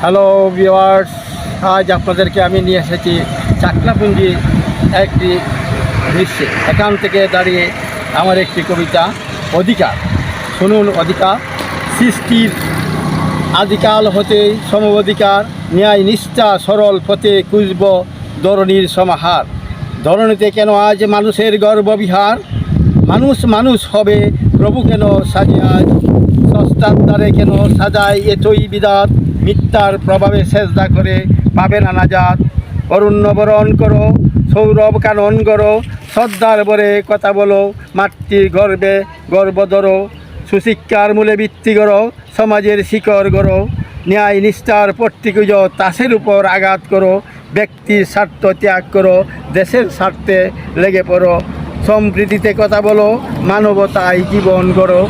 Hello viewers, আজ আপনাদেরকে আমি নিয়ে এসেছি চাকলাপুঞ্জির একটি দৃশ্যে। এখান থেকে দাঁড়িয়ে আমার একটি কবিতা অধিকার শুনুন। অধিকার সৃষ্টির আদিকাল হতেই সম অধিকার, ন্যায় নিষ্ঠা সরল পথে খুঁজব ধরণীর সমাহার। ধরণীতে কেন আজ মানুষের গর্ববিহার, মানুষ মানুষ হবে প্রভু কেন সাজে আজ, সস্তার দ্বারে কেন সাজায় এতই বিদাত, মিথ্যার প্রভাবে সেজদা করে পাবে না নাজাত। অরণ্য বরণ করো, সৌরভ কানন করো, শ্রদ্ধার বরে কথা বলো, মাতৃ গর্বে গর্ব ধরো, সুশিক্ষার মূলে ভিত্তি করো, সমাজের শিকড় গড়ো, ন্যায় নিষ্ঠার পট্টিকুজ তাসের উপর আঘাত করো, ব্যক্তির স্বার্থ ত্যাগ করো, দেশের স্বার্থে লেগে পড়ো, সম্প্রীতিতে কথা বলো, মানবতায় জীবন গড়ো।